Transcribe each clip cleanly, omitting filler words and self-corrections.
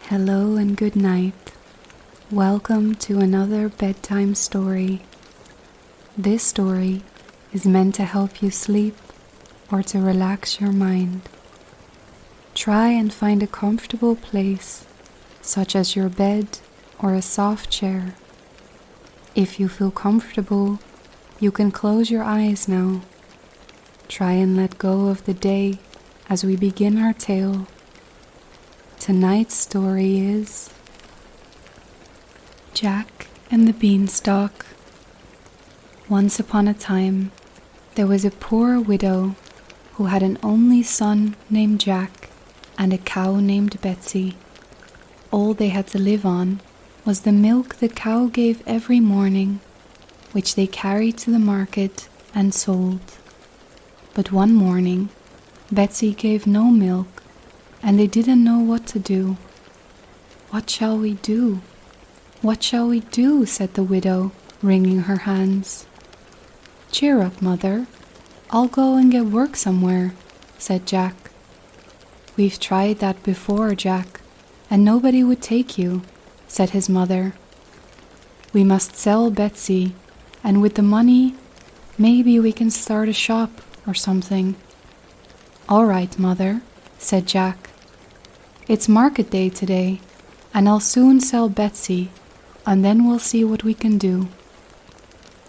Hello and good night. Welcome to another bedtime story. This story is meant to help you sleep or to relax your mind. Try and find a comfortable place, such as your bed or a soft chair. If you feel comfortable, you can close your eyes now. Try and let go of the day as we begin our tale. Tonight's story is Jack and the Beanstalk. Once upon a time, there was a poor widow who had an only son named Jack and a cow named Betsy. All they had to live on was the milk the cow gave every morning, which they carried to the market and sold. But one morning, Betsy gave no milk, and they didn't know what to do. "What shall we do? What shall we do?" said the widow, wringing her hands. "Cheer up, mother. I'll go and get work somewhere," said Jack. "We've tried that before, Jack, and nobody would take you," said his mother. "We must sell Betsy, and with the money, maybe we can start a shop or something." "All right, mother," said Jack. "It's market day today, and I'll soon sell Betsy, and then we'll see what we can do."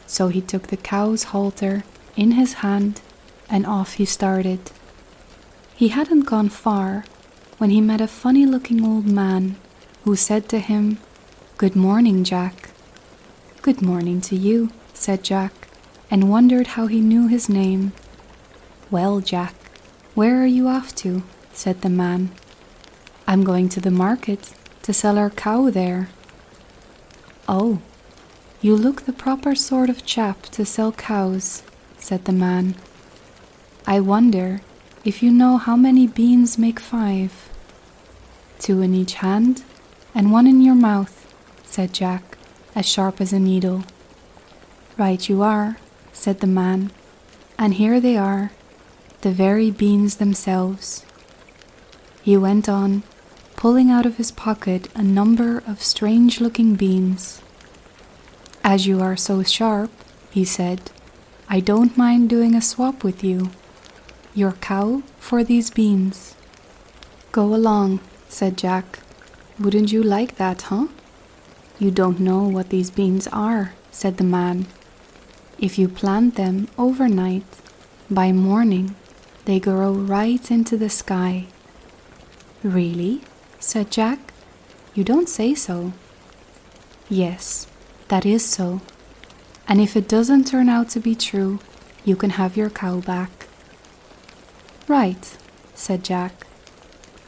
So he took the cow's halter in his hand, and off he started. He hadn't gone far when he met a funny-looking old man who said to him, "Good morning, Jack." "Good morning to you," said Jack, and wondered how he knew his name. "Well, Jack, where are you off to?" said the man. "I'm going to the market to sell our cow there." "Oh, you look the proper sort of chap to sell cows," said the man. "I wonder if you know how many beans make 5. "2 in each hand and 1 in your mouth," said Jack, as sharp as a needle. "Right you are," said the man, "and here they are, the very beans themselves." He went on, pulling out of his pocket a number of strange-looking beans. "As you are so sharp," he said, "I don't mind doing a swap with you. Your cow for these beans." "Go along," said Jack. "Wouldn't you like that, huh?" "You don't know what these beans are," said the man. "If you plant them overnight, by morning they grow right into the sky." "Really?" said Jack. "You don't say so." "Yes, that is so. And if it doesn't turn out to be true, you can have your cow back." "Right," said Jack,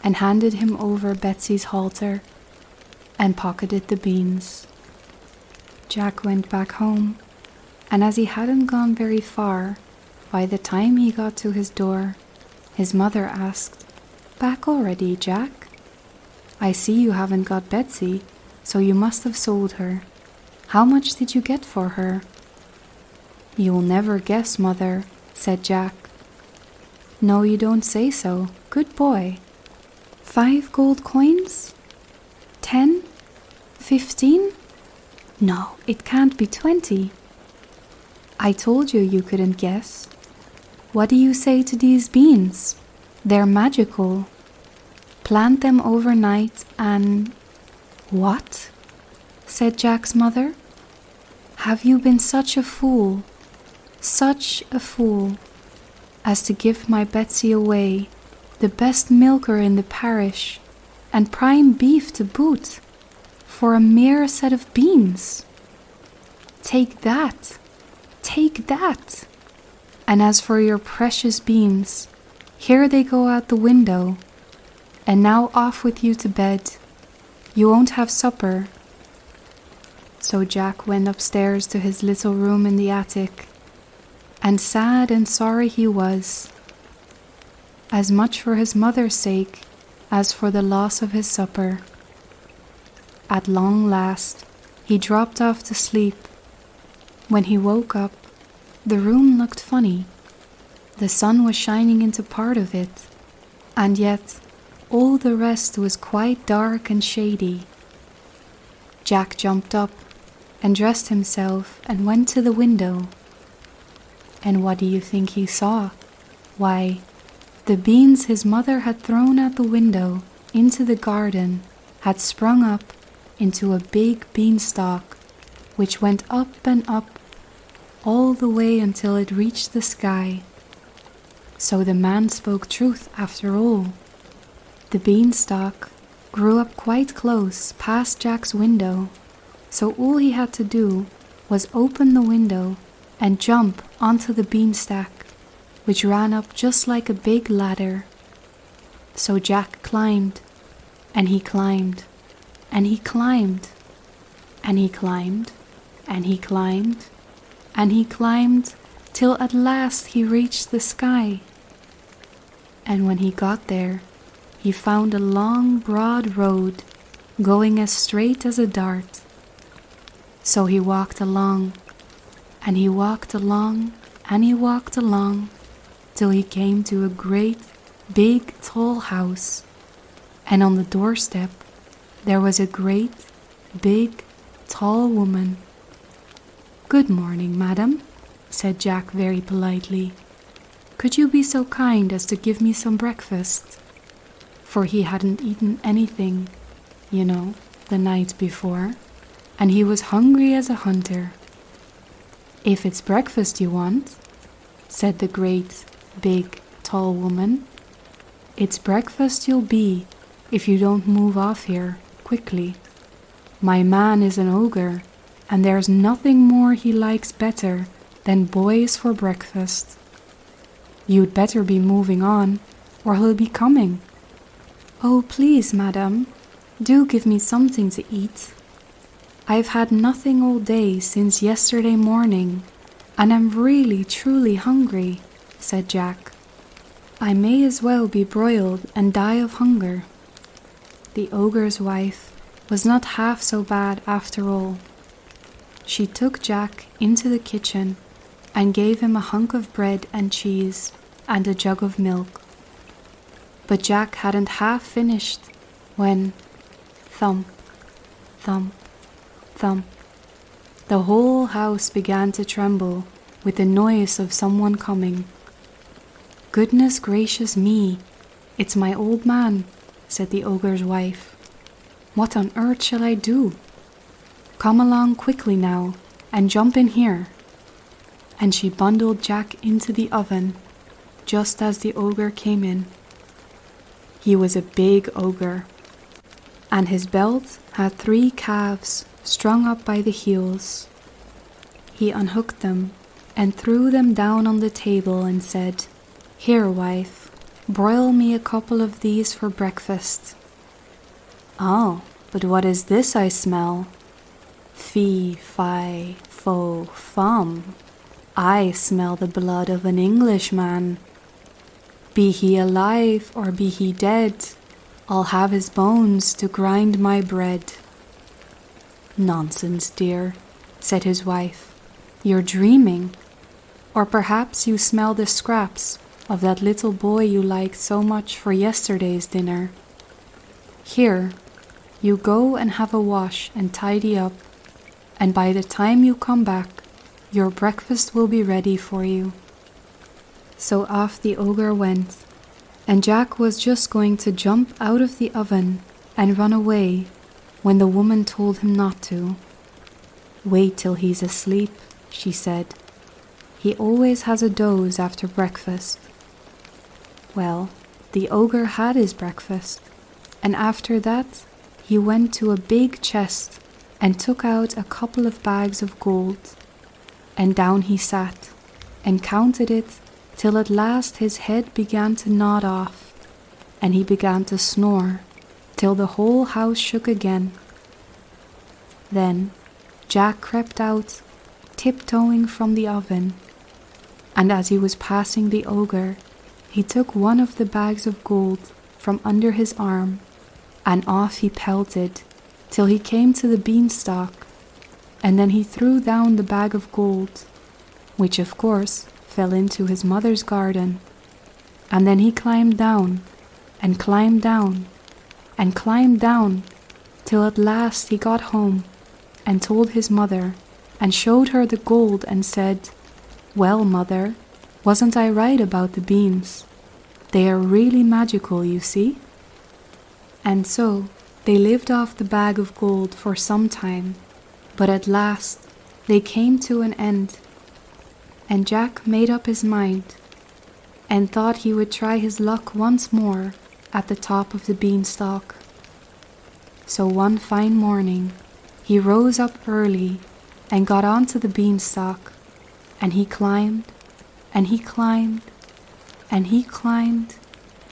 and handed him over Betsy's halter and pocketed the beans. Jack went back home, and as he hadn't gone very far, by the time he got to his door, his mother asked, "Back already, Jack? I see you haven't got Betsy, so you must have sold her. How much did you get for her?" "You'll never guess, mother," said Jack. "No, you don't say so. Good boy. 5 gold coins? 10? 15? No, it can't be 20. I told you you couldn't guess. What do you say to these beans? They're magical. Plant them overnight and—" "What?" said Jack's mother. "Have you been such a fool, as to give my Betsy away, the best milker in the parish, and prime beef to boot, for a mere set of beans? Take that! Take that! And as for your precious beans, here they go out the window. And now off with you to bed. You won't have supper." So Jack went upstairs to his little room in the attic, and sad and sorry he was, as much for his mother's sake as for the loss of his supper. At long last, he dropped off to sleep. When he woke up, the room looked funny. The sun was shining into part of it, and yet all the rest was quite dark and shady. Jack jumped up and dressed himself and went to the window. And what do you think he saw? Why, the beans his mother had thrown out the window into the garden had sprung up into a big beanstalk, which went up and up all the way until it reached the sky. So the man spoke truth after all. The beanstalk grew up quite close past Jack's window, so all he had to do was open the window and jump onto the beanstalk, which ran up just like a big ladder. So Jack climbed, and he climbed, and he climbed, and he climbed, and he climbed, and he climbed, till at last he reached the sky. And when he got there, he found a long, broad road going as straight as a dart. So he walked along, and he walked along, and he walked along, till he came to a great, big, tall house. And on the doorstep, there was a great, big, tall woman. "Good morning, madam," said Jack very politely. "Could you be so kind as to give me some breakfast?" For he hadn't eaten anything, the night before, and he was hungry as a hunter. "If it's breakfast you want," said the great, big, tall woman, "it's breakfast you'll be if you don't move off here quickly. My man is an ogre, and there's nothing more he likes better than boys for breakfast. You'd better be moving on, or he'll be coming." "Oh, please, madam, do give me something to eat. I've had nothing all day since yesterday morning, and I'm really, truly hungry," said Jack. "I may as well be broiled and die of hunger." The ogre's wife was not half so bad after all. She took Jack into the kitchen and gave him a hunk of bread and cheese and a jug of milk. But Jack hadn't half finished when, thump, thump, thump, the whole house began to tremble with the noise of someone coming. "Goodness gracious me, it's my old man," said the ogre's wife. "What on earth shall I do? Come along quickly now and jump in here." And she bundled Jack into the oven just as the ogre came in. He was a big ogre, and his belt had 3 calves strung up by the heels. He unhooked them and threw them down on the table and said, "Here, wife, broil me a couple of these for breakfast." "Oh, but what is this I smell? Fee, fi, fo, fum. I smell the blood of an Englishman. Be he alive or be he dead, I'll have his bones to grind my bread." "Nonsense, dear," said his wife. "You're dreaming. Or perhaps you smell the scraps of that little boy you liked so much for yesterday's dinner. Here, you go and have a wash and tidy up, and by the time you come back, your breakfast will be ready for you." So off the ogre went, and Jack was just going to jump out of the oven and run away when the woman told him not to. "Wait till he's asleep," she said. "He always has a doze after breakfast." Well, the ogre had his breakfast, and after that he went to a big chest and took out a couple of bags of gold, and down he sat and counted it till at last his head began to nod off, and he began to snore till the whole house shook again. Then Jack crept out, tiptoeing from the oven, and as he was passing the ogre, he took one of the bags of gold from under his arm, and off he pelted till he came to the beanstalk, and then he threw down the bag of gold, which of course fell into his mother's garden, and then he climbed down and climbed down, and climbed down, till at last he got home, and told his mother, and showed her the gold, and said, "Well, mother, wasn't I right about the beans? They are really magical, you see." And so they lived off the bag of gold for some time, but at last they came to an end, and Jack made up his mind, and thought he would try his luck once more at the top of the beanstalk. So one fine morning he rose up early and got onto the beanstalk, and he climbed, and he climbed, and he climbed,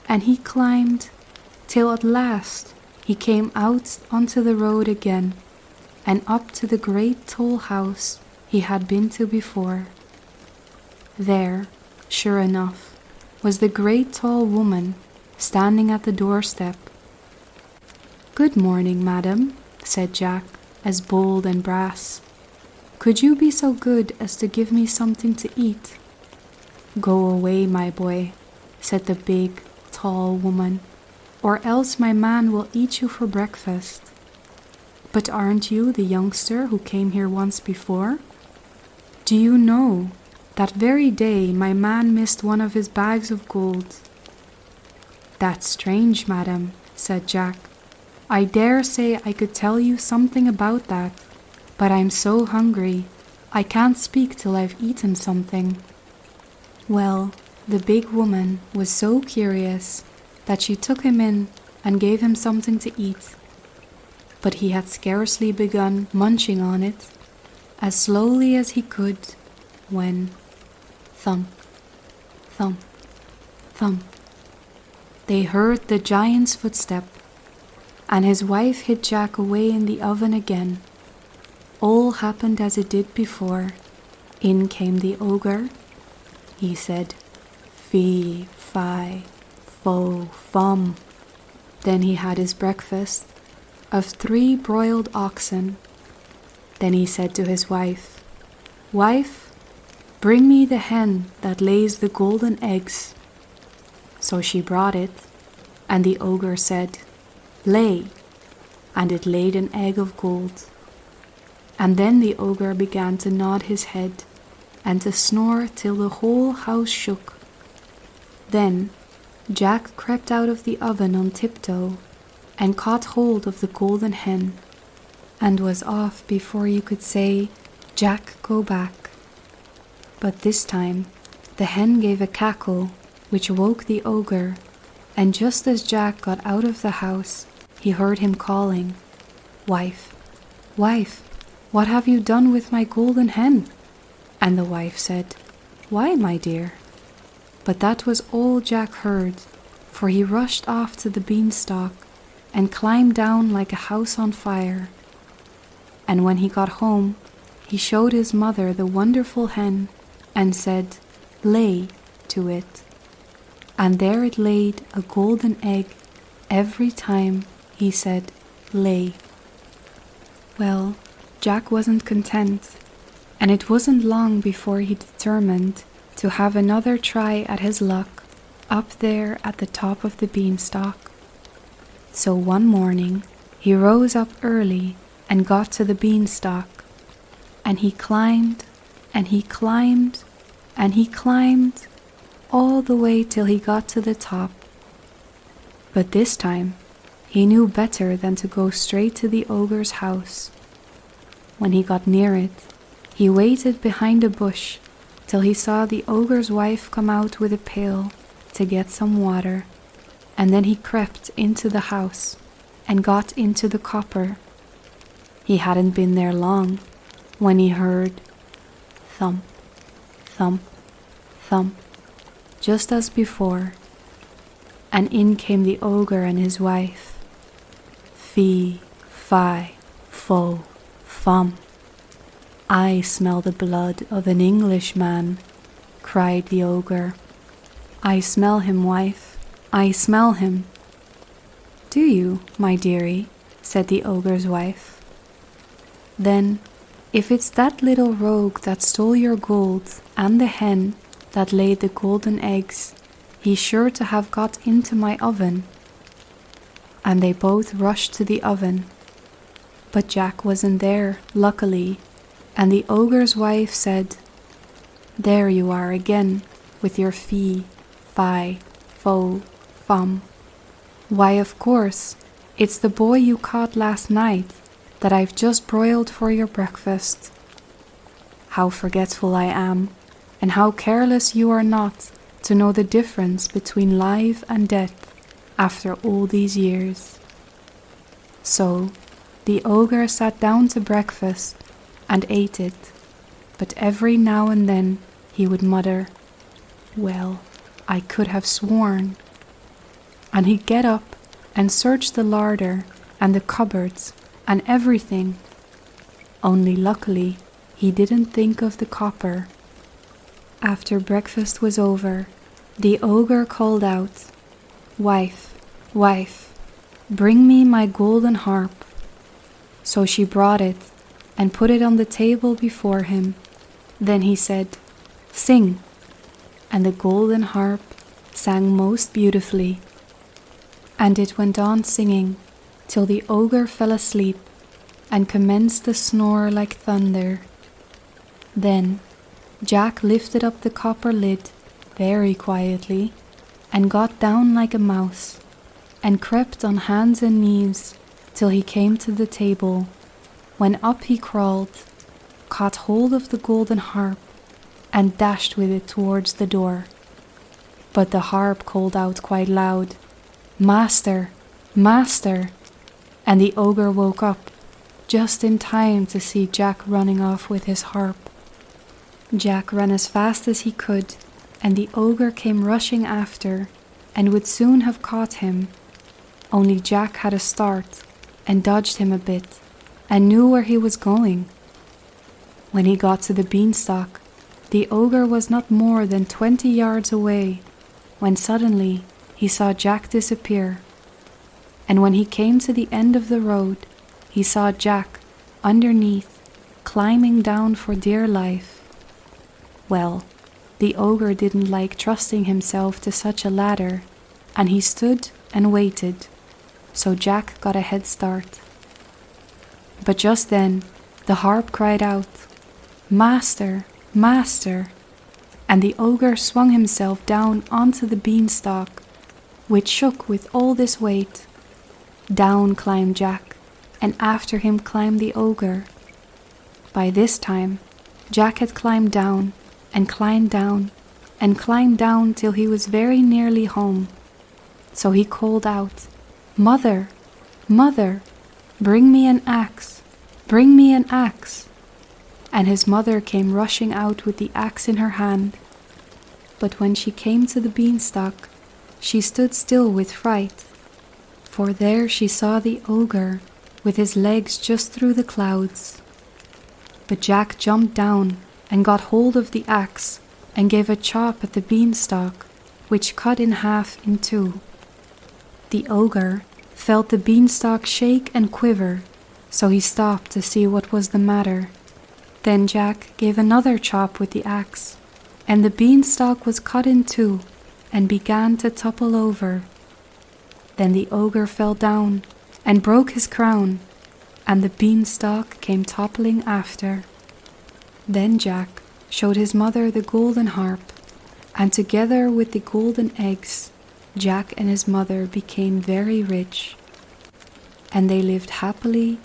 and he climbed, till at last he came out onto the road again, and up to the great tall house he had been to before. There, sure enough, was the great tall woman standing at the doorstep. "Good morning, madam," said Jack, as bold and brass. "Could you be so good as to give me something to eat?" "Go away, my boy," said the big, tall woman, "or else my man will eat you for breakfast." "But aren't you the youngster who came here once before? Do you know, that very day my man missed one of his bags of gold." "That's strange, madam," said Jack. "I dare say I could tell you something about that, but I'm so hungry, I can't speak till I've eaten something." Well, the big woman was so curious that she took him in and gave him something to eat. But he had scarcely begun munching on it, as slowly as he could, when thump, thump, thump, they heard the giant's footstep, and his wife hid Jack away in the oven again. All happened as it did before. In came the ogre. He said, "Fee, fi, fo, fum." Then he had his breakfast of 3 broiled oxen. Then he said to his wife, "Wife, bring me the hen that lays the golden eggs." So she brought it, and the ogre said, "Lay," and it laid an egg of gold. And then the ogre began to nod his head and to snore till the whole house shook. Then Jack crept out of the oven on tiptoe and caught hold of the golden hen, and was off before you could say, "Jack, go back." But this time the hen gave a cackle which woke the ogre, and just as Jack got out of the house, he heard him calling, "Wife, wife, what have you done with my golden hen?" And the wife said, "Why, my dear?" But that was all Jack heard, for he rushed off to the beanstalk and climbed down like a house on fire. And when he got home, he showed his mother the wonderful hen and said, "Lay," to it. And there it laid a golden egg every time he said, "Lay." Well, Jack wasn't content, and it wasn't long before he determined to have another try at his luck up there at the top of the beanstalk. So one morning he rose up early and got to the beanstalk, and he climbed, and he climbed, and he climbed, all the way till he got to the top. But this time he knew better than to go straight to the ogre's house. When he got near it, he waited behind a bush till he saw the ogre's wife come out with a pail to get some water, and then he crept into the house and got into the copper. He hadn't been there long when he heard thump, thump, thump, just as before, and in came the ogre and his wife. Fee, fi, fo, fum. "I smell the blood of an Englishman," cried the ogre. "I smell him, wife, I smell him." "Do you, my dearie?" said the ogre's wife. "Then, if it's that little rogue that stole your gold and the hen that laid the golden eggs, he's sure to have got into my oven and they both rushed to the oven. But Jack wasn't there, luckily, and the ogre's wife said, "There you are again, with your fee, fi, fo, fum. Why, of course, it's the boy you caught last night that I've just broiled for your breakfast. How forgetful I am, and how careless you are not to know the difference between life and death after all these years." So the ogre sat down to breakfast and ate it, but every now and then he would mutter, "Well, I could have sworn." And he'd get up and search the larder and the cupboards and everything. Only luckily he didn't think of the copper. After breakfast was over, the ogre called out, "Wife, wife, bring me my golden harp." So she brought it and put it on the table before him. Then he said, "Sing," and the golden harp sang most beautifully. And it went on singing till the ogre fell asleep and commenced to snore like thunder. Then Jack lifted up the copper lid very quietly and got down like a mouse and crept on hands and knees till he came to the table, when up he crawled, caught hold of the golden harp, and dashed with it towards the door. But the harp called out quite loud, "Master, master," and the ogre woke up just in time to see Jack running off with his harp. Jack ran as fast as he could, and the ogre came rushing after and would soon have caught him, only Jack had a start and dodged him a bit and knew where he was going. When he got to the beanstalk, the ogre was not more than 20 yards away, when suddenly he saw Jack disappear. And when he came to the end of the road, he saw Jack underneath, climbing down for dear life. Well, the ogre didn't like trusting himself to such a ladder, and he stood and waited, so Jack got a head start. But just then the harp cried out, "Master, master," and the ogre swung himself down onto the beanstalk, which shook with all this weight. Down climbed Jack, and after him climbed the ogre. By this time Jack had climbed down and climbed down and climbed down till he was very nearly home. So he called out, "Mother, mother, bring me an axe, bring me an axe." And his mother came rushing out with the axe in her hand. But when she came to the beanstalk, she stood still with fright, for there she saw the ogre with his legs just through the clouds. But Jack jumped down and got hold of the axe and gave a chop at the beanstalk, which cut in half in two. The ogre felt the beanstalk shake and quiver, so he stopped to see what was the matter. Then Jack gave another chop with the axe, and the beanstalk was cut in two and began to topple over. Then the ogre fell down and broke his crown, and the beanstalk came toppling after. Then Jack showed his mother the golden harp, and together with the golden eggs, Jack and his mother became very rich, and they lived happily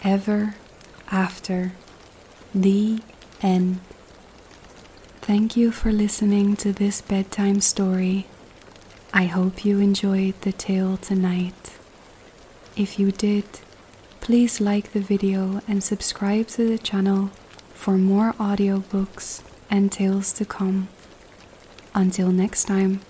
ever after. The end. Thank you for listening to this bedtime story. I hope you enjoyed the tale tonight. If you did, please like the video and subscribe to the channel for more audiobooks and tales to come. Until next time.